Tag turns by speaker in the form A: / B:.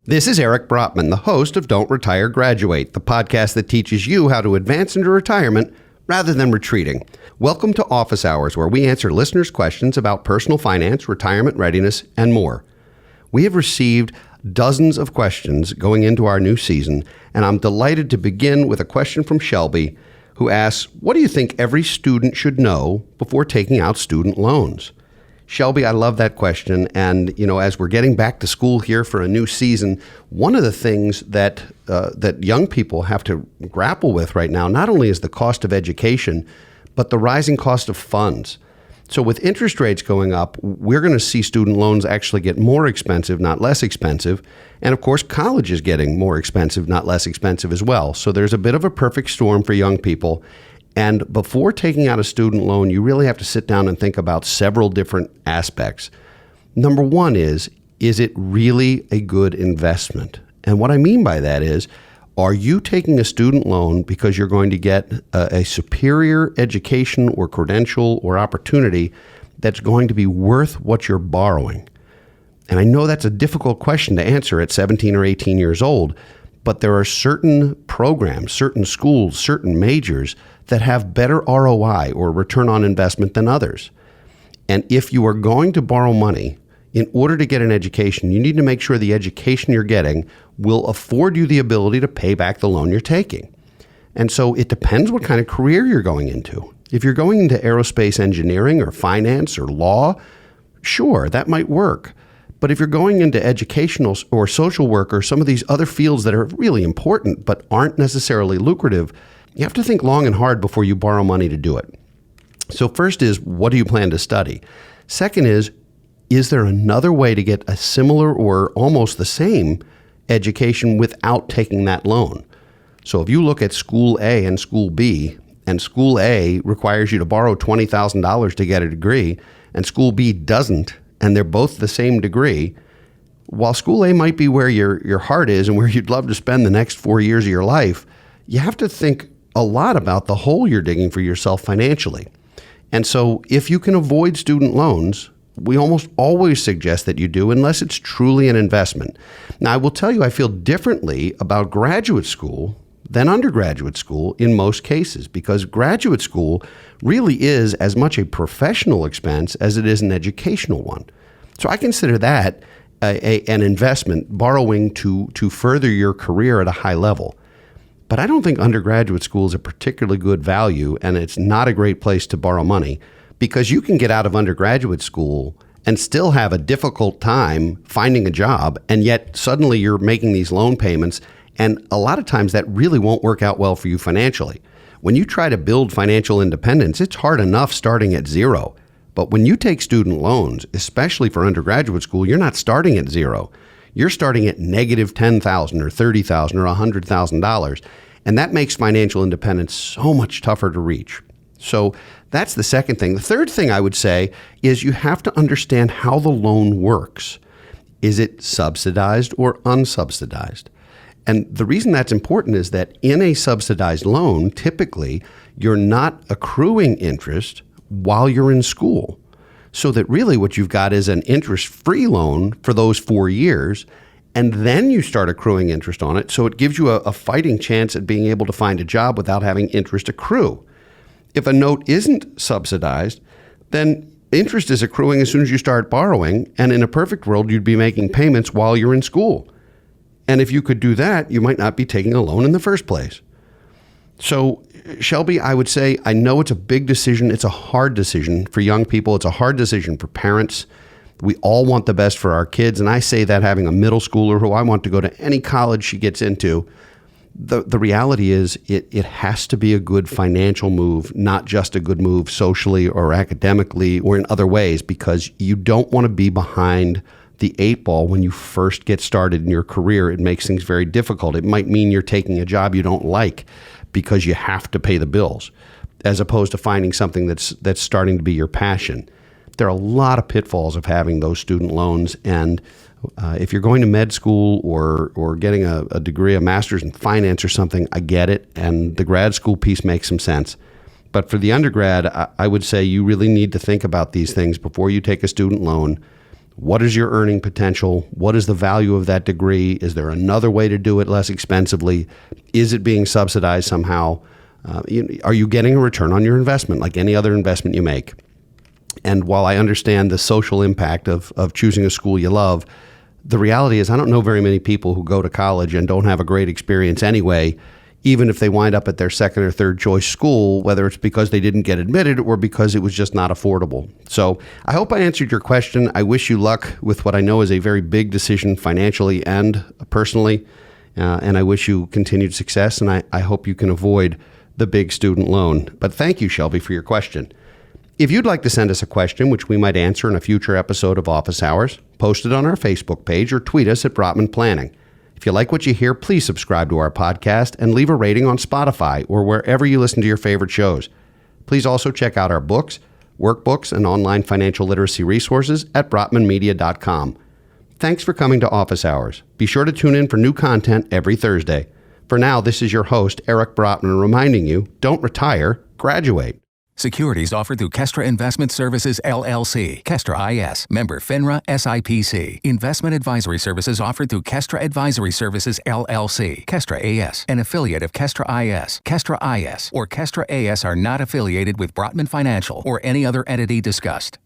A: This is Eric Brotman, the host of Don't Retire, Graduate, the podcast that teaches you how to advance into retirement rather than retreating. Welcome to Office Hours, where we answer listeners' questions about personal finance, retirement readiness, and more. We have received dozens of questions going into our new season, and I'm delighted to begin with a question from Shelby, who asks, what do you think every student should know before taking out student loans? Shelby, I love that question. And, as we're getting back to school here for a new season, one of the things that young people have to grapple with right now, not only is the cost of education, but the rising cost of funds. So with interest rates going up, we're going to see student loans actually get more expensive, not less expensive. And of course, college is getting more expensive, not less expensive as well. So there's a bit of a perfect storm for young people. And before taking out a student loan, you really have to sit down and think about several different aspects. Number one is it really a good investment? And what I mean by that is, are you taking a student loan because you're going to get a superior education or credential or opportunity that's going to be worth what you're borrowing? And I know that's a difficult question to answer at 17 or 18 years old, but there are certain programs, certain schools, certain majors that have better ROI or return on investment than others. And if you are going to borrow money in order to get an education, you need to make sure the education you're getting will afford you the ability to pay back the loan you're taking. And so it depends what kind of career you're going into. If you're going into aerospace engineering or finance or law, sure, that might work. But if you're going into educational or social work or some of these other fields that are really important but aren't necessarily lucrative, you have to think long and hard before you borrow money to do it. So first is, what do you plan to study? Second is there another way to get a similar or almost the same education without taking that loan? So if you look at School A and School B, and School A requires you to borrow $20,000 to get a degree, and School B doesn't, and they're both the same degree, while School A might be where your heart is and where you'd love to spend the next 4 years of your life, you have to think a lot about the hole you're digging for yourself financially. And so if you can avoid student loans, we almost always suggest that you do, unless it's truly an investment. Now, I will tell you, I feel differently about graduate school than undergraduate school in most cases, because graduate school really is as much a professional expense as it is an educational one. So I consider that an investment, borrowing to further your career at a high level. But I don't think undergraduate school is a particularly good value, and it's not a great place to borrow money, because you can get out of undergraduate school and still have a difficult time finding a job, and yet suddenly you're making these loan payments, and a lot of times that really won't work out well for you financially. When you try to build financial independence, it's hard enough starting at zero. But when you take student loans, especially for undergraduate school, you're not starting at zero. You're starting at negative $10,000 or $30,000 or $100,000, and that makes financial independence so much tougher to reach. So that's the second thing. The third thing I would say is you have to understand how the loan works. Is it subsidized or unsubsidized? And the reason that's important is that in a subsidized loan, typically you're not accruing interest while you're in school. So that really what you've got is an interest-free loan for those 4 years, and then you start accruing interest on it. So it gives you a fighting chance at being able to find a job without having interest accrue. If a note isn't subsidized, then interest is accruing as soon as you start borrowing, and in a perfect world, you'd be making payments while you're in school. And if you could do that, you might not be taking a loan in the first place. So, Shelby, I would say, I know it's a big decision. It's a hard decision for young people. It's a hard decision for parents. We all want the best for our kids. And I say that having a middle schooler who I want to go to any college she gets into. The reality is it has to be a good financial move, not just a good move socially or academically or in other ways, because you don't want to be behind the 8 ball when you first get started in your career. It makes things very difficult. It might mean you're taking a job you don't like because you have to pay the bills, as opposed to finding something that's starting to be your passion. There are a lot of pitfalls of having those student loans, and if you're going to med school or getting a degree, a master's in finance or something, I get it, and the grad school piece makes some sense. But for the undergrad, I would say you really need to think about these things before you take a student loan. What is your earning potential? What is the value of that degree? Is there another way to do it less expensively? Is it being subsidized somehow? Are you getting a return on your investment like any other investment you make? And while I understand the social impact of choosing a school you love, the reality is I don't know very many people who go to college and don't have a great experience anyway, even if they wind up at their second or third choice school, whether it's because they didn't get admitted or because it was just not affordable. So I hope I answered your question. I wish you luck with what I know is a very big decision financially and personally, and I wish you continued success, and I hope you can avoid the big student loan. But thank you, Shelby, for your question. If you'd like to send us a question, which we might answer in a future episode of Office Hours, post it on our Facebook page or tweet us at Brotman Planning. If you like what you hear, please subscribe to our podcast and leave a rating on Spotify or wherever you listen to your favorite shows. Please also check out our books, workbooks, and online financial literacy resources at brotmanmedia.com. Thanks for coming to Office Hours. Be sure to tune in for new content every Thursday. For now, this is your host, Eric Brotman, reminding you, don't retire, graduate.
B: Securities offered through Kestra Investment Services, LLC. Kestra IS. Member FINRA SIPC. Investment advisory services offered through Kestra Advisory Services, LLC. Kestra AS. An affiliate of Kestra IS. Kestra IS or Kestra AS are not affiliated with Brotman Financial or any other entity discussed.